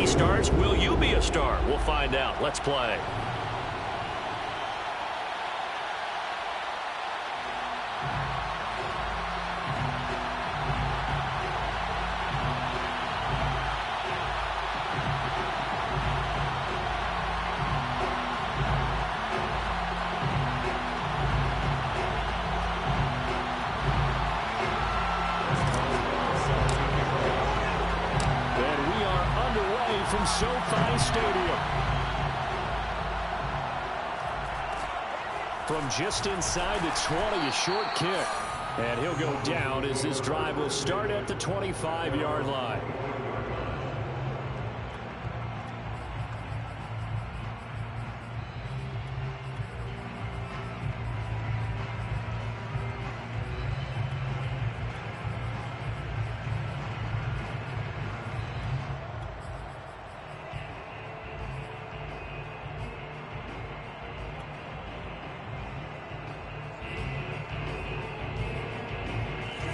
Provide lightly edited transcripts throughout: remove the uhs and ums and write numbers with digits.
starts, will you be a star? We'll find out. Let's play. From SoFi Stadium. From just inside the 20, a short kick. And he'll go down as this drive will start at the 25-yard line.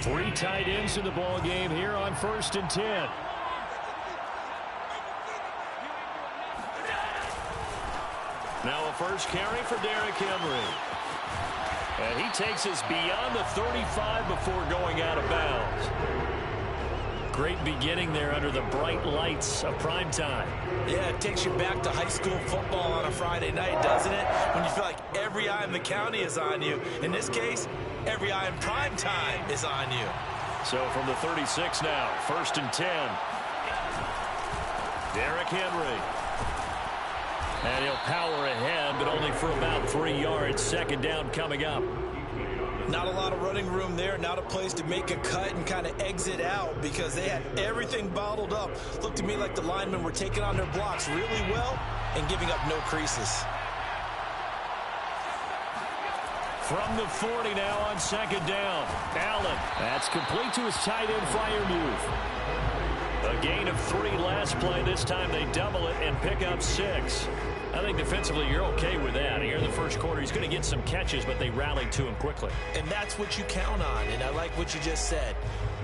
Three tight ends in the ball game here on 1st and 10. Now a first carry for Derrick Henry. And he takes us beyond the 35 before going out of bounds. Great beginning there under the bright lights of prime time. Yeah, it takes you back to high school football on a Friday night, doesn't it? When you feel like every eye in the county is on you. In this case, every eye in prime time is on you. So from the 36 now, 1st and 10. Derrick Henry. And he'll power ahead, but only for about 3 yards. 2nd down coming up. Not a lot of running room there, not a place to make a cut and kind of exit out because they had everything bottled up. Looked to me like the linemen were taking on their blocks really well and giving up no creases. From the 40 now on 2nd down. Allen. That's complete to his tight end Freiermuth. A gain of 3 last play. This time they double it and pick up 6. I think defensively you're okay with that. Here in the first quarter he's going to get some catches, but they rallied to him quickly. And that's what you count on, and I like what you just said.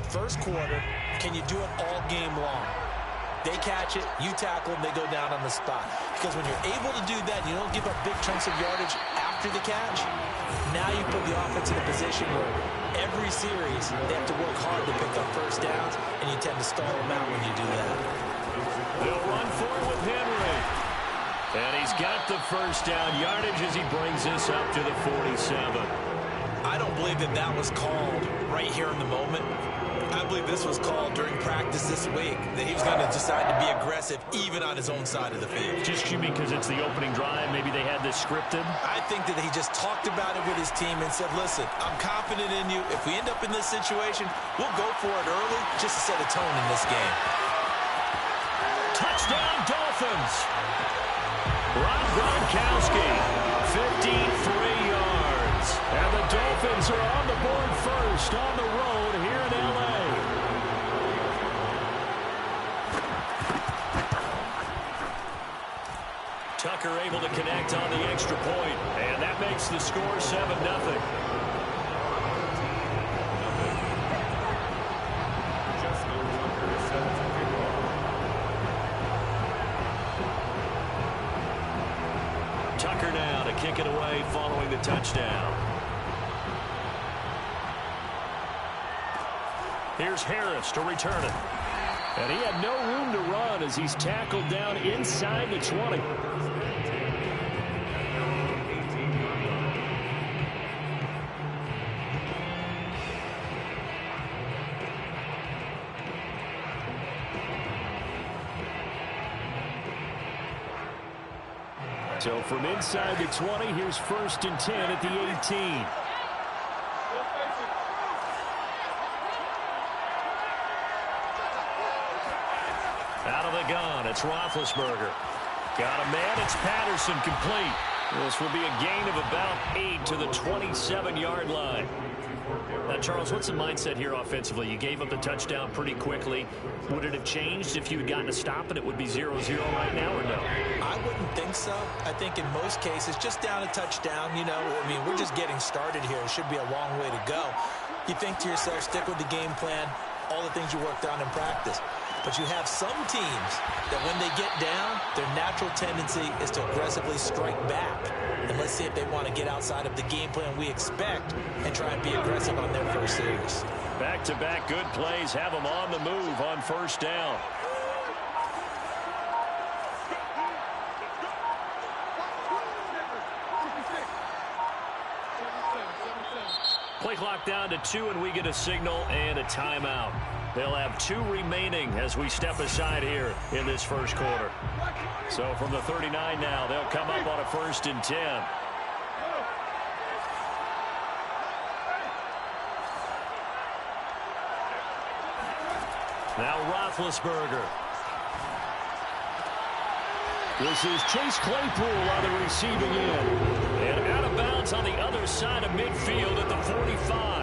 First quarter, can you do it all game long? They catch it, you tackle them, they go down on the spot. Because when you're able to do that, you don't give up big chunks of yardage after the catch. Now you put the offense in a position where every series they have to work hard to pick up first downs, and you tend to stall them out when you do that. They'll run for it with Henry. And he's got the first down yardage as he brings this up to the 47. I don't believe that was called right here in the moment. I believe this was called during practice this week, that he was going to decide to be aggressive even on his own side of the field. Just you mean because it's the opening drive? Maybe they had this scripted? I think that he just talked about it with his team and said, listen, I'm confident in you. If we end up in this situation, we'll go for it early just to set a tone in this game. Touchdown, Dolphins! Rob Gronkowski, 53 yards. And the Dolphins are on the board first on the road here in L.A. Tucker able to connect on the extra point, and that makes the score 7-0. Tucker now to kick it away following the touchdown. Here's Harris to return it. And he had no room to run as he's tackled down inside the 20. So from inside the 20, here's 1st and 10 at the 18. Out of the gun, it's Roethlisberger. Got a man, it's Patterson, complete. This will be a gain of about 8 to the 27-yard line. Now, Charles, what's the mindset here offensively? You gave up the touchdown pretty quickly. Would it have changed if you had gotten a stop and it would be 0-0 right now or no? I wouldn't think so. I think in most cases, just down a touchdown, you know, I mean, we're just getting started here. It should be a long way to go. You think to yourself, stick with the game plan, all the things you worked on in practice. But you have some teams that when they get down, their natural tendency is to aggressively strike back. And let's see if they want to get outside of the game plan we expect and try and be aggressive on their first series. Back-to-back good plays have them on the move on first down. Play clock down to 2, and we get a signal and a timeout. They'll have 2 remaining as we step aside here in this first quarter. So from the 39 now, they'll come up on a 1st and 10. Now Roethlisberger. This is Chase Claypool on the receiving end. And out of bounds on the other side of midfield at the 45.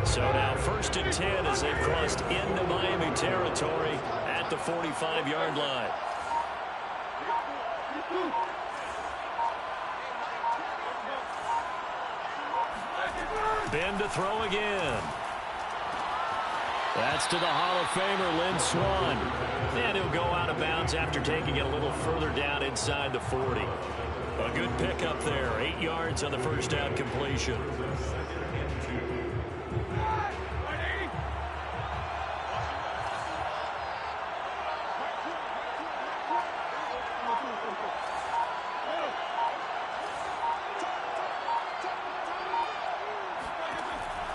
So now 1st and 10 as they've crossed into Miami territory at the 45-yard line. Ben to throw again. That's to the Hall of Famer, Lynn Swann. And he'll go out of bounds after taking it a little further down inside the 40. A good pickup there. 8 yards on the first down completion.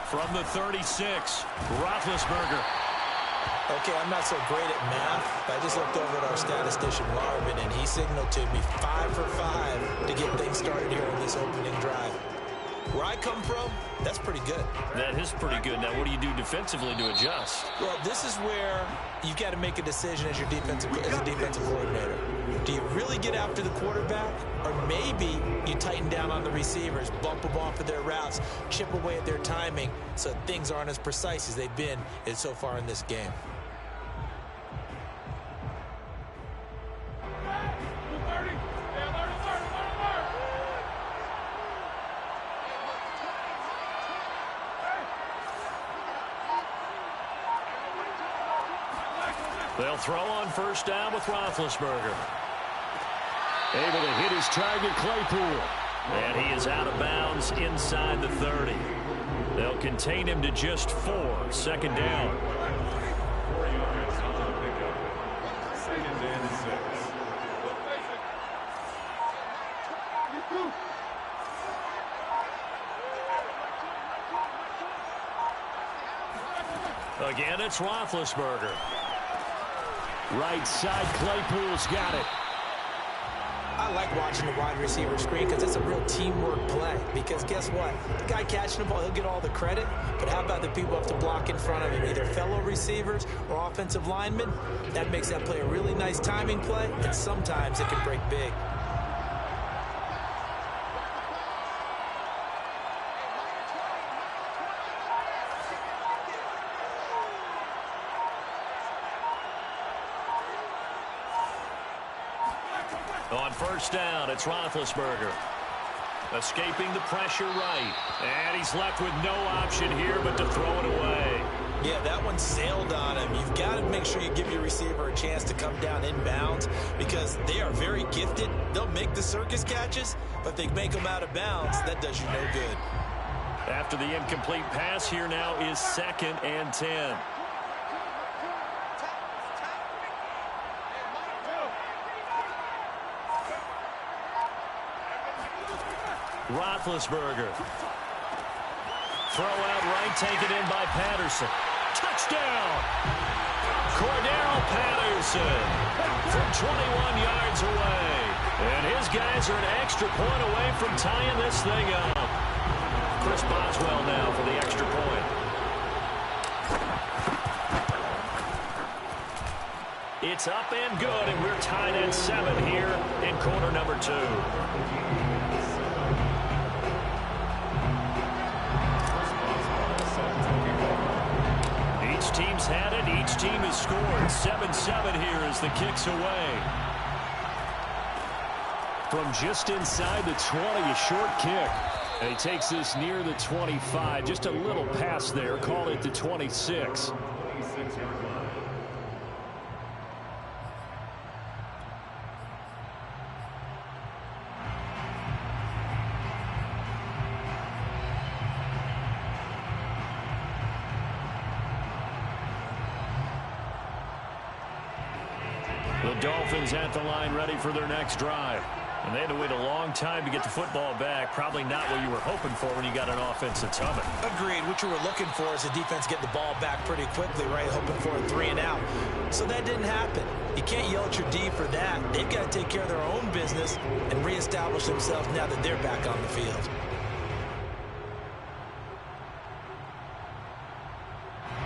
From the 36, Roethlisberger. Okay, I'm not so great at math, but I just looked over at our statistician, Marvin, and he signaled to me 5 for 5 to get things started here on this opening drive. Where I come from, that's pretty good. That is pretty good. Now, what do you do defensively to adjust? Well, this is where you've got to make a decision as a defensive coordinator. Do you really get after the quarterback, or maybe you tighten down on the receivers, bump them off of their routes, chip away at their timing so things aren't as precise as they've been so far in this game? They'll throw on first down with Roethlisberger. Able to hit his target, Claypool. And he is out of bounds inside the 30. They'll contain him to just 4. 2nd down. Again, it's Roethlisberger. Right side, Claypool's got it. I like watching the wide receiver screen because it's a real teamwork play. Because guess what? The guy catching the ball, he'll get all the credit. But how about the people who have to block in front of him, either fellow receivers or offensive linemen? That makes that play a really nice timing play, and sometimes it can break big. On first down, it's Roethlisberger. Escaping the pressure right. And he's left with no option here but to throw it away. Yeah, that one sailed on him. You've got to make sure you give your receiver a chance to come down inbounds because they are very gifted. They'll make the circus catches, but if they make them out of bounds, that does you no good. After the incomplete pass, here now is 2nd and 10. Roethlisberger. Throw out right, taken in by Patterson. Touchdown! Cordero Patterson from 21 yards away. And his guys are an extra point away from tying this thing up. Chris Boswell now for the extra point. It's up and good, and we're tied at 7 here in quarter number 2. Each team's had it. Each team has scored. 7-7 here as the kick's away. From just inside the 20, a short kick. And he takes this near the 25. Just a little pass there. Call it the 26. The Dolphins at the line ready for their next drive. And they had to wait a long time to get the football back. Probably not what you were hoping for when you got an offense that's humming. Agreed. What you were looking for is the defense get the ball back pretty quickly, right? Hoping for a 3-and-out. So that didn't happen. You can't yell at your D for that. They've got to take care of their own business and reestablish themselves now that they're back on the field.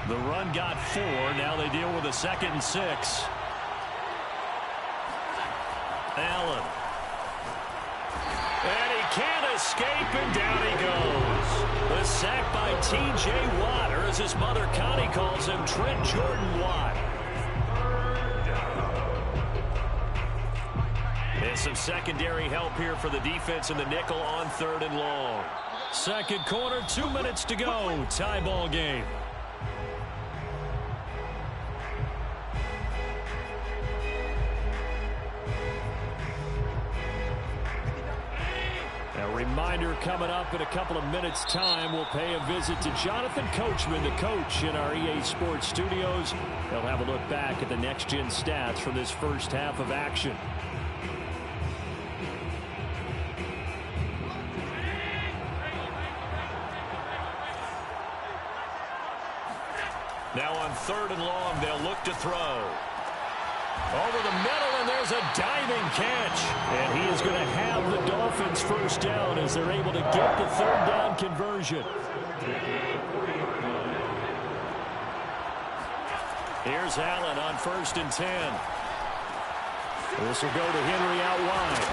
The run got 4. Now they deal with a 2nd and 6. Allen. And he can't escape, and down he goes. The sack by T.J. Watt, or as his mother Connie calls him, Trent Jordan Watt. And some secondary help here for the defense in the nickel on 3rd and long. Second quarter, 2 minutes to go. Tie ball game. A reminder coming up in a couple of minutes' time. We'll pay a visit to Jonathan Coachman, the coach in our EA Sports studios. They'll have a look back at the next-gen stats from this first half of action. Now on 3rd and long, they'll look to throw. Over the middle, and there's a diving catch. And he is going to have the Dolphins first down as they're able to get the 3rd down conversion. Here's Allen on 1st and 10. This will go to Henry out wide.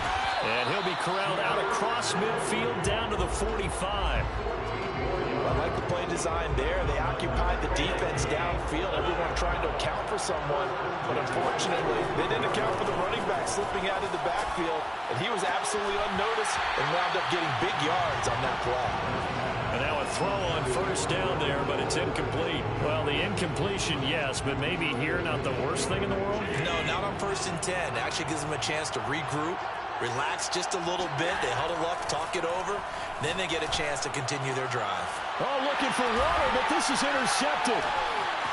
And he'll be corralled out across midfield down to the 45. I like the play design there. They occupied the defense downfield. Everyone trying to account for someone. But unfortunately, they didn't account for the running back slipping out of the backfield. And he was absolutely unnoticed and wound up getting big yards on that play. And now a throw on 1st down there, but it's incomplete. Well, the incompletion, yes, but maybe here not the worst thing in the world? No, not on 1st and 10. It actually gives them a chance to regroup, relax just a little bit. They huddle up, talk it over. Then they get a chance to continue their drive. Oh, looking for water, but this is intercepted.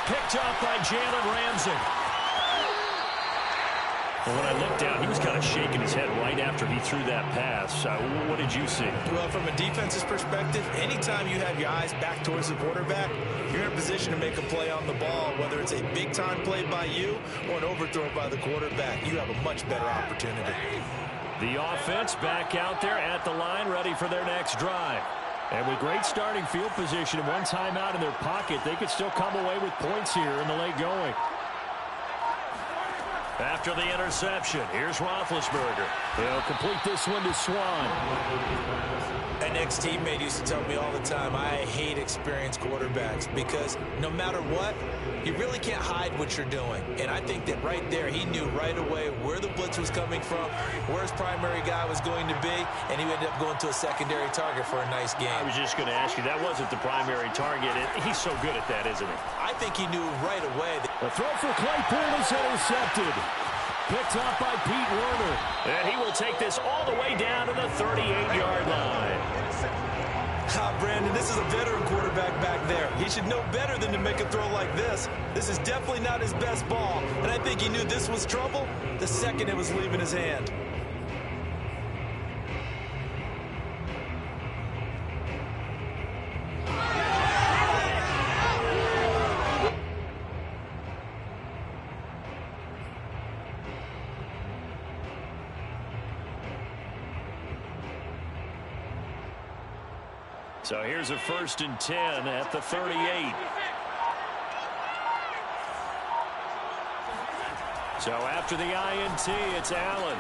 Picked off by Jalen Ramsey. Well, when I looked down, he was kind of shaking his head right after he threw that pass. What did you see? Well, from a defense's perspective, anytime you have your eyes back towards the quarterback, you're in a position to make a play on the ball, whether it's a big-time play by you or an overthrow by the quarterback. You have a much better opportunity. The offense back out there at the line, ready for their next drive. And with great starting field position and one timeout in their pocket, they could still come away with points here in the late going. After the interception, here's Roethlisberger. He'll complete this one to Swan. An ex-teammate used to tell me all the time, I hate experienced quarterbacks because no matter what, you really can't hide what you're doing. And I think that right there, he knew right away where the blitz was coming from, where his primary guy was going to be, and he ended up going to a secondary target for a nice game. I was just going to ask you, that wasn't the primary target. He's so good at that, isn't he? I think he knew right away. The throw for Claypool is intercepted. Picked off by Pete Werner. And he will take this all the way down to the 38-yard line. Brandon, this is a veteran quarterback back there. He should know better than to make a throw like this. This is definitely not his best ball. And I think he knew this was trouble the second it was leaving his hand. So here's a 1st and 10 at the 38. So after the INT, it's Allen.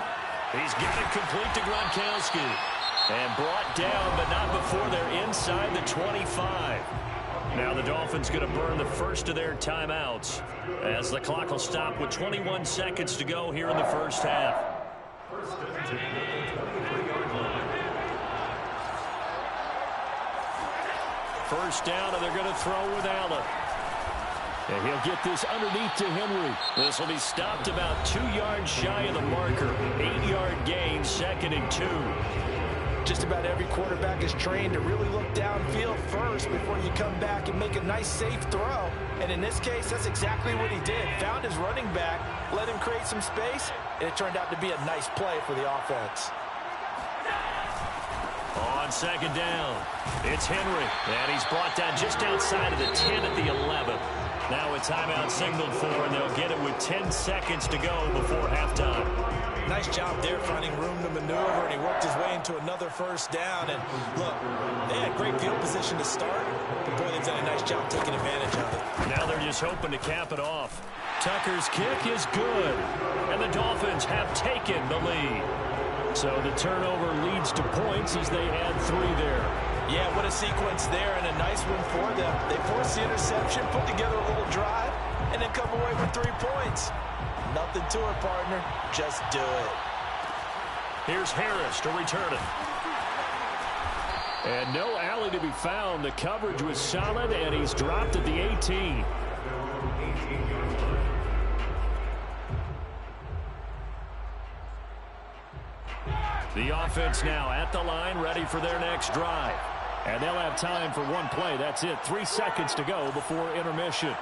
He's got it complete to Gronkowski. And brought down, but not before they're inside the 25. Now the Dolphins going to burn the first of their timeouts as the clock will stop with 21 seconds to go here in the first half. First down, and they're going to throw with Allen. And he'll get this underneath to Henry. This will be stopped about 2 yards shy of the marker. 8-yard gain, 2nd and 2. Just about every quarterback is trained to really look downfield first before you come back and make a nice, safe throw. And in this case, that's exactly what he did. Found his running back, let him create some space, and it turned out to be a nice play for the offense. On second down, it's Henry, and he's brought down just outside of the 10 at the 11. Now a timeout signaled for, and they'll get it with 10 seconds to go before halftime. Nice job there finding room to maneuver, and he worked his way into another first down. And look, they had great field position to start, but boy, they've done a nice job taking advantage of it. Now they're just hoping to cap it off. Tucker's kick is good, and the Dolphins have taken the lead. So the turnover leads to points as they add 3 there. Yeah, what a sequence there, and a nice one for them. They force the interception, put together a little drive, and then come away with 3 points. Nothing to it, partner. Just do it. Here's Harris to return it. And no alley to be found. The coverage was solid, and he's dropped at the 18. The offense now at the line, ready for their next drive. And they'll have time for one play. That's it. 3 seconds to go before intermission.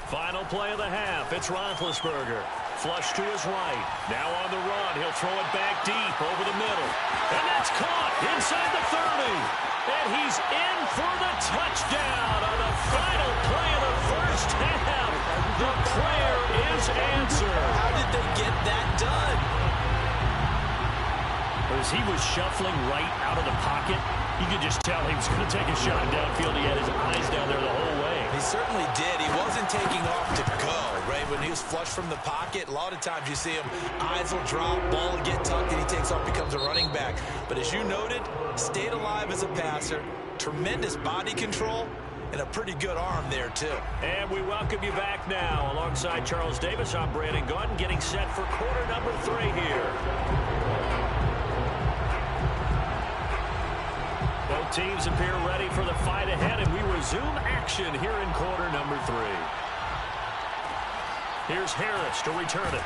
Final play of the half. It's Roethlisberger. Flush to his right. Now on the run. He'll throw it back deep over the middle. And that's caught inside the 30. And he's in for the touchdown on the final play of the first half. The prayer is answered. How did they get that done? As he was shuffling right out of the pocket, you could just tell he was going to take a shot downfield. He had his eyes down there the whole way. He certainly did. He wasn't taking off to go, right? When he was flushed from the pocket, a lot of times you see him, eyes will drop, ball will get tucked, and he takes off, becomes a running back. But as you noted, stayed alive as a passer, tremendous body control, and a pretty good arm there, too. And we welcome you back now. Alongside Charles Davis, I'm Brandon Gaudin, getting set for quarter number 3 here. Both teams appear ready for the fight ahead, and we resume action here in quarter number 3. Here's Harris to return it.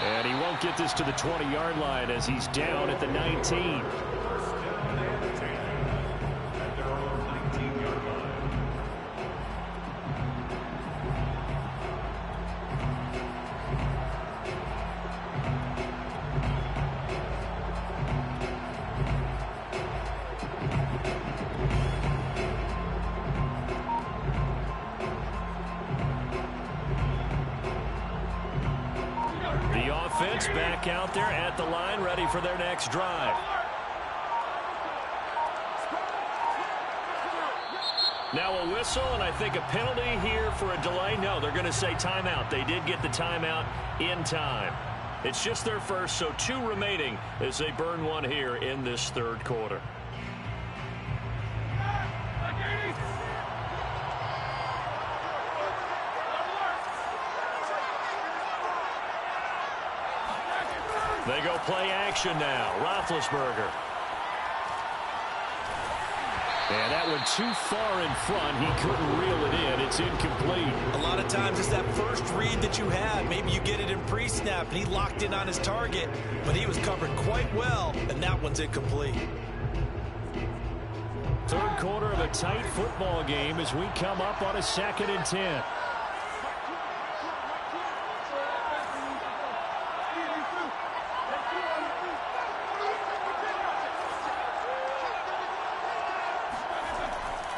And he won't get this to the 20-yard line as he's down at the 19. Back out there at the line, ready for their next drive. Now a whistle, and I think a penalty here for a delay. No, they're going to say timeout. They did get the timeout in time. It's just their first, so 2 remaining as they burn one here in this third quarter. They go play action now. Roethlisberger. And that one too far in front. He couldn't reel it in. It's incomplete. A lot of times it's that first read that you have. Maybe you get it in pre-snap, and he locked in on his target, but he was covered quite well, and that one's incomplete. Third quarter of a tight football game as we come up on a 2nd and 10.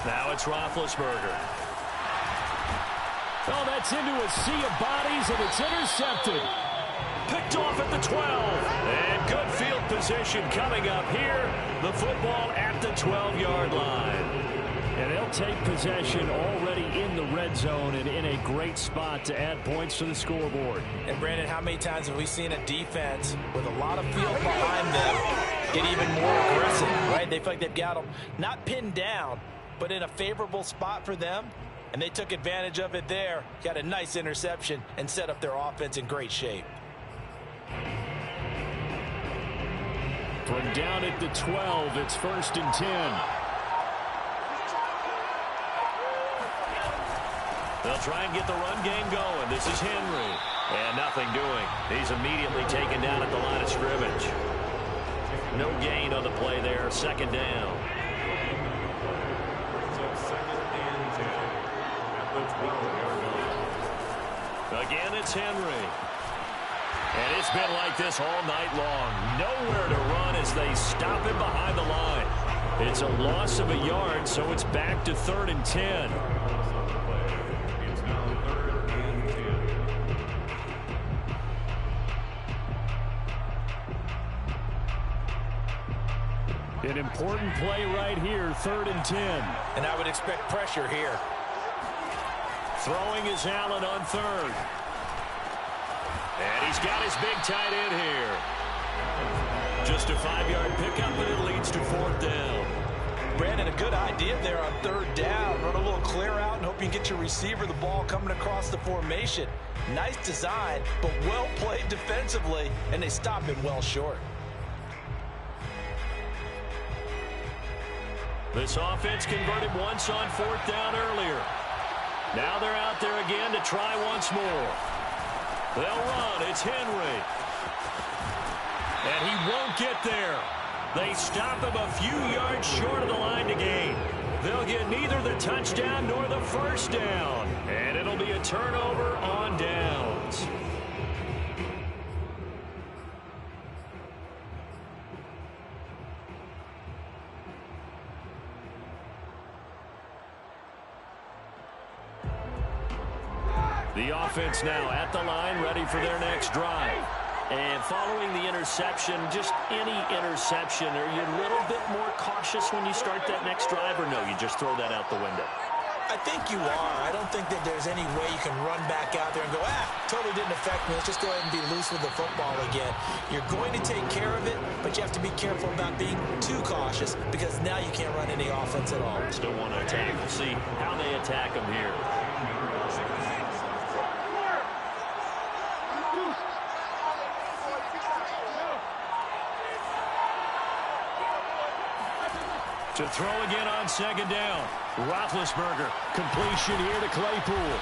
Now it's Roethlisberger. Oh, that's into a sea of bodies, and it's intercepted. Picked off at the 12. And good field position coming up here. The football at the 12-yard line. And they'll take possession already in the red zone and in a great spot to add points to the scoreboard. And, Brandon, how many times have we seen a defense with a lot of field behind them get even more aggressive, right? They feel like they've got them not pinned down, but in a favorable spot for them, and they took advantage of it there. Got a nice interception and set up their offense in great shape. From down at the 12, it's 1st and 10. They'll try and get the run game going. This is Henry. And nothing doing. He's immediately taken down at the line of scrimmage. No gain on the play there. Second down. Again, it's Henry. And it's been like this all night long. Nowhere to run as they stop him behind the line. It's a loss of a yard, so it's back to 3rd and 10. An important play right here, 3rd and 10. And I would expect pressure here. Throwing is Allen on 3rd. And he's got his big tight end here. Just a 5-yard pickup, and it leads to 4th down. Brandon, a good idea there on 3rd down. Run a little clear out and hope you get your receiver the ball coming across the formation. Nice design, but well played defensively, and they stop him well short. This offense converted once on 4th down earlier. Now they're out there again to try once more. They'll run. It's Henry. And he won't get there. They stop him a few yards short of the line to gain. They'll get neither the touchdown nor the first down. And it'll be a turnover on downs. The offense now at the line, ready for their next drive. And following the interception, just any interception, are you a little bit more cautious when you start that next drive, or no, you just throw that out the window? I think you are. I don't think that there's any way you can run back out there and go, totally didn't affect me. Let's just go ahead and be loose with the football again. You're going to take care of it, but you have to be careful about being too cautious because now you can't run any offense at all. Still want to attack. We'll see how they attack them here. To throw again on 2nd down. Roethlisberger. Completion here to Claypool.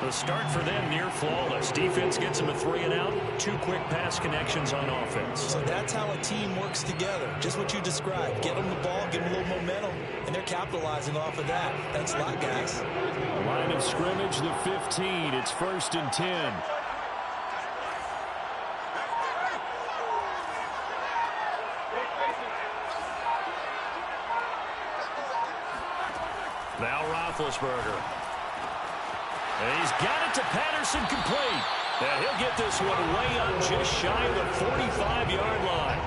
The start for them near flawless. Defense gets them a 3-and-out. 2 quick pass connections on offense. So that's how a team works together. Just what you described. Get them the ball, give them a little momentum, and they're capitalizing off of that. Thanks a lot, guys. Line of scrimmage, the 15. It's 1st and 10. Now Roethlisberger. And he's got it to Patterson complete. And he'll get this one way up just shy of the 45-yard line.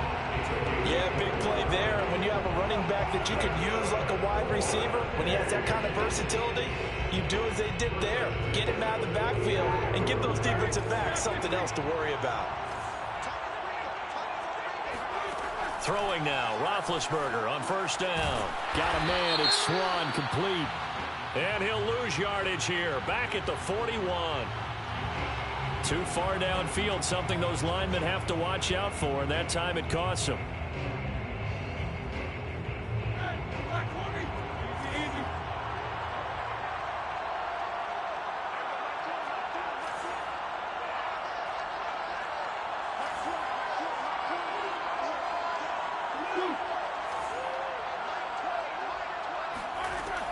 Yeah, big play there. And when you have a running back that you can use like a wide receiver, when he has that kind of versatility, you do as they did there. Get him out of the backfield and give those defensive backs something else to worry about. Throwing now, Roethlisberger on 1st down. Got a man, it's Swan, complete. And he'll lose yardage here, back at the 41. Too far downfield, something those linemen have to watch out for, and that time it costs them.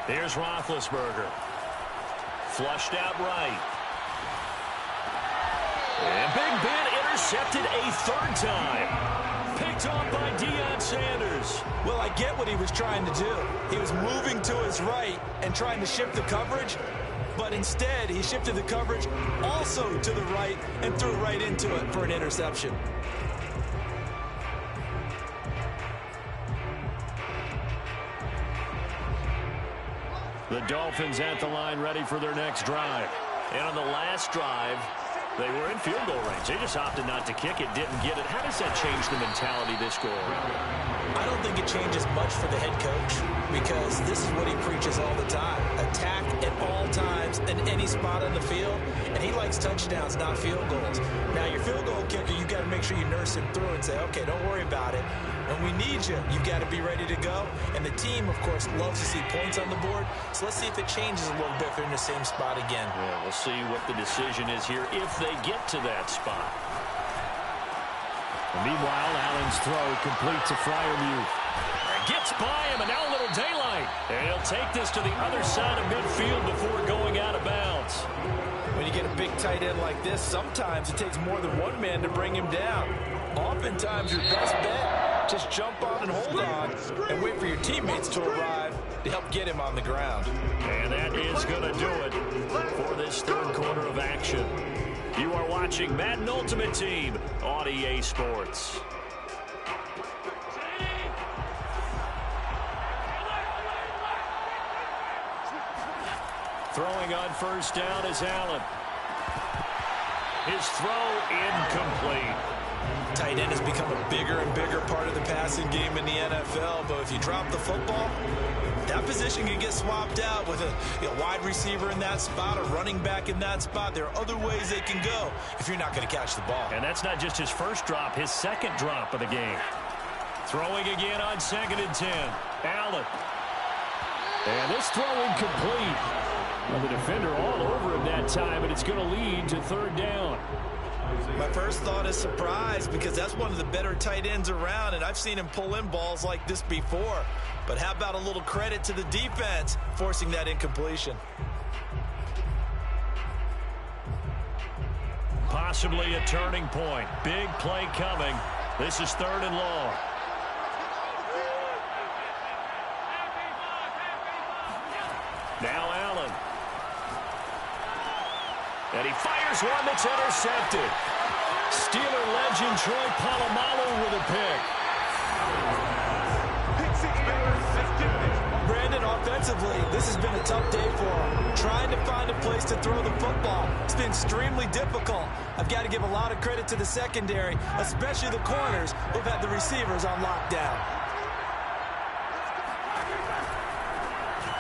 Here's Roethlisberger. Flushed out right. And Big Ben intercepted a 3rd time. Picked off by Deion Sanders. Well, I get what he was trying to do. He was moving to his right and trying to shift the coverage, but instead he shifted the coverage also to the right and threw right into it for an interception. The Dolphins at the line, ready for their next drive. And on the last drive, they were in field goal range. They just opted not to kick it, didn't get it. How does that change the mentality this go around? I don't think it changes much for the head coach because this is what he preaches all the time. Attack at all times in any spot on the field, and he likes touchdowns, not field goals. Now, your field goal kicker, you got to make sure you nurse parse him through and say, okay, don't worry about it. When we need you, you've got to be ready to go. And the team, of course, loves to see points on the board. So let's see if it changes a little bit if they're in the same spot again. Yeah, we'll see what the decision is here if they get to that spot. And meanwhile, Allen's throw complete to Freiermuth. Gets by him, and now a little daylight. And he'll take this to the other side of midfield before going out of bounds. When you get a big tight end like this, sometimes it takes more than one man to bring him down. Oftentimes, your best bet, just jump on and hold on and wait for your teammates to arrive to help get him on the ground. And that is going to do it for this third quarter of action. You are watching Madden Ultimate Team on EA Sports. Throwing on first down is Allen. His throw incomplete. Tight end has become a bigger and bigger part of the passing game in the NFL, but if you drop the football, that position can get swapped out with a wide receiver in that spot, a running back in that spot. There are other ways they can go if you're not going to catch the ball. And that's not just his first drop, his second drop of the game. Throwing again on 2nd and 10. Allen. And this throw incomplete. Well, the defender all over him that time, and it's going to lead to 3rd down. My first thought is surprise because that's one of the better tight ends around, and I've seen him pull in balls like this before. But how about a little credit to the defense forcing that incompletion? Possibly a turning point. Big play coming. This is 3rd and long. Now Allen. And he fires one that's intercepted. Steeler legend Troy Polamalu with a pick. Brandon, offensively, this has been a tough day for him. Trying to find a place to throw the football. It's been extremely difficult. I've got to give a lot of credit to the secondary, especially the corners who've had the receivers on lockdown.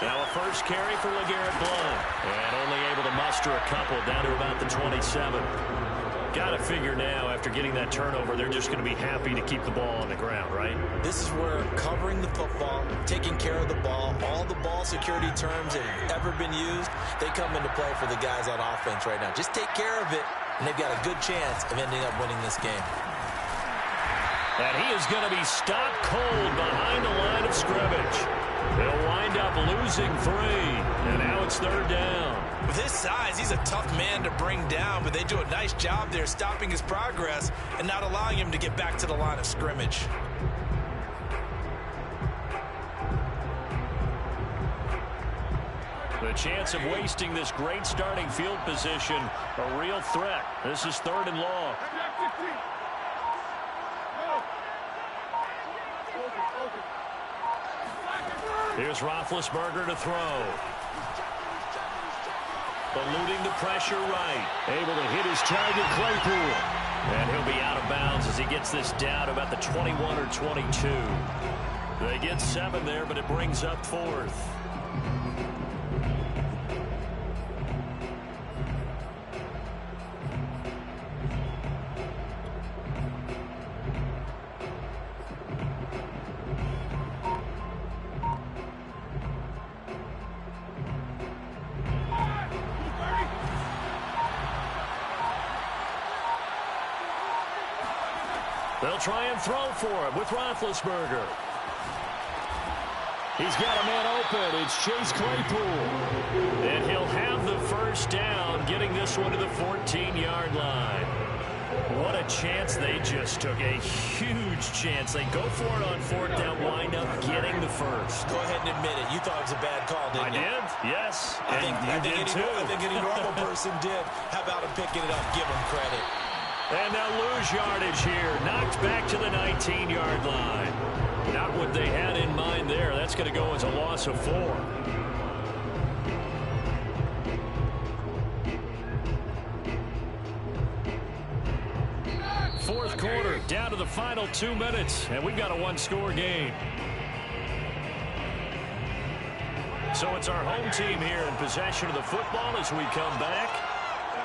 Now a first carry for LeGarrette Blount. And only able to muster a couple down to about the 27. Got to figure now, after getting that turnover, they're just going to be happy to keep the ball on the ground, right? This is where covering the football, taking care of the ball, all the ball security terms that have ever been used, they come into play for the guys on offense right now. Just take care of it, and they've got a good chance of ending up winning this game. And he is going to be stopped cold behind the line of scrimmage. They'll wind up losing 3, and now it's 3rd down. With his size, he's a tough man to bring down, but they do a nice job there stopping his progress and not allowing him to get back to the line of scrimmage. The chance of wasting this great starting field position, a real threat. This is 3rd and long. Here's Roethlisberger to throw. Eluding the pressure right. Able to hit his target, Claypool. And he'll be out of bounds as he gets this down about the 21 or 22. They get 7 there, but it brings up 4th. They'll try and throw for him with Roethlisberger. He's got a man open. It's Chase Claypool. And he'll have the first down, getting this one to the 14-yard line. What a chance they just took. A huge chance. They go for it on 4th down, wind up getting the first. Go ahead and admit it. You thought it was a bad call, didn't you? I did, yes. I think any normal person did. How about him picking it up? Give him credit. And they'll lose yardage here. Knocked back to the 19-yard line. Not what they had in mind there. That's going to go as a loss of 4. Fourth quarter, down to the final 2 minutes, and we've got a 1-score game. So it's our home team here in possession of the football as we come back.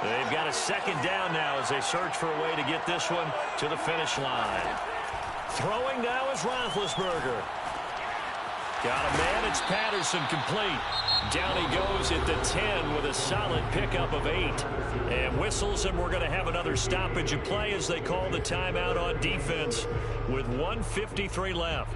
They've got a second down now as they search for a way to get this one to the finish line. Throwing now is Roethlisberger. Got a man, it's Patterson, complete. Down he goes at the 10 with a solid pickup of 8. And whistles, and we're going to have another stoppage of play as they call the timeout on defense with 1:53 left.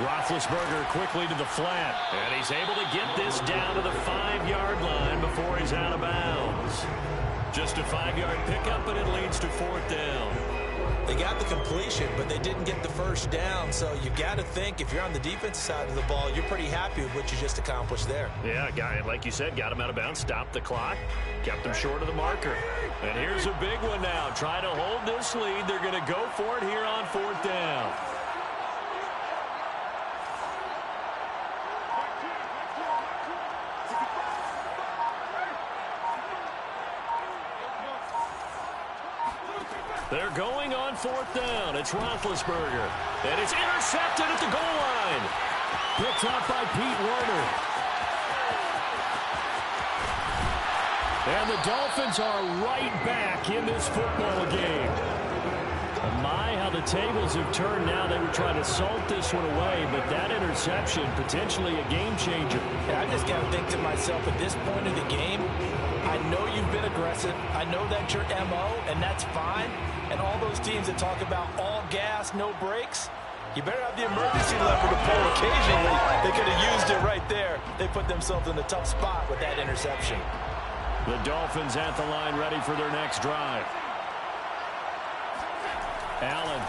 Roethlisberger quickly to the flat, and he's able to get this down to the 5-yard line before he's out of bounds. Just a 5-yard pickup, and it leads to 4th down. They got the completion, but they didn't get the first down, so you got to think if you're on the defensive side of the ball, you're pretty happy with what you just accomplished there. Yeah, guy, like you said, got him out of bounds, stopped the clock, kept him short of the marker. And here's a big one now. Try to hold this lead. They're going to go for it here on 4th down. They're going on 4th down. It's Roethlisberger. And it's intercepted at the goal line. Picked up by Pete Werner. And the Dolphins are right back in this football game. My, how the tables have turned now. They were trying to salt this one away, but that interception, potentially a game changer. Yeah, I just got to think to myself, at this point of the game, I know you've been aggressive. I know that's your MO, and that's fine. And all those teams that talk about all gas, no brakes, you better have the emergency lever to pull occasionally. They could have used it right there. They put themselves in a tough spot with that interception. The Dolphins at the line, ready for their next drive. Allen.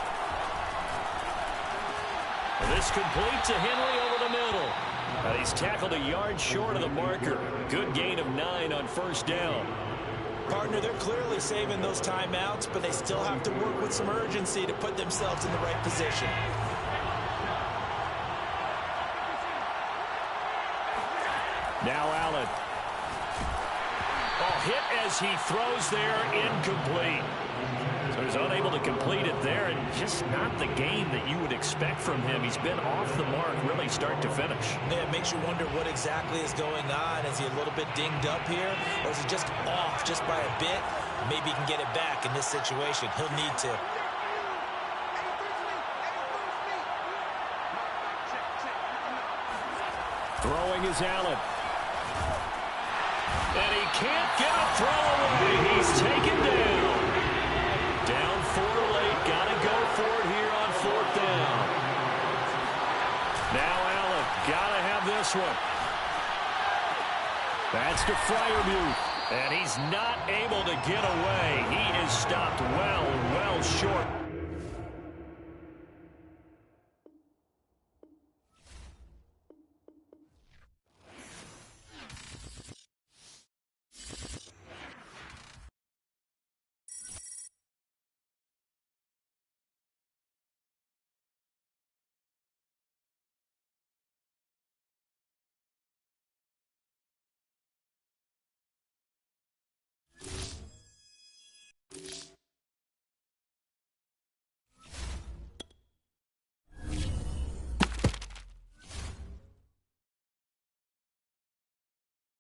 This complete to Henry over the middle. And he's tackled a yard short of the marker. Good gain of 9 on 1st down. Partner, they're clearly saving those timeouts, but they still have to work with some urgency to put themselves in the right position. Now Allen. Oh, hit as he throws there, incomplete. So he's unable to complete it there, and just not the game that you would expect from him. He's been off the mark really start to finish. Yeah, it makes you wonder what exactly is going on. Is he a little bit dinged up here, or is he just off just by a bit? Maybe he can get it back in this situation. He'll need to. Throwing is Allen. And he can't get a throw away. He's taken down. Down 4 late. Got to go for it here on 4th down. Now Allen. Got to have this one. That's to Freiermuth. And he's not able to get away. He is stopped well short.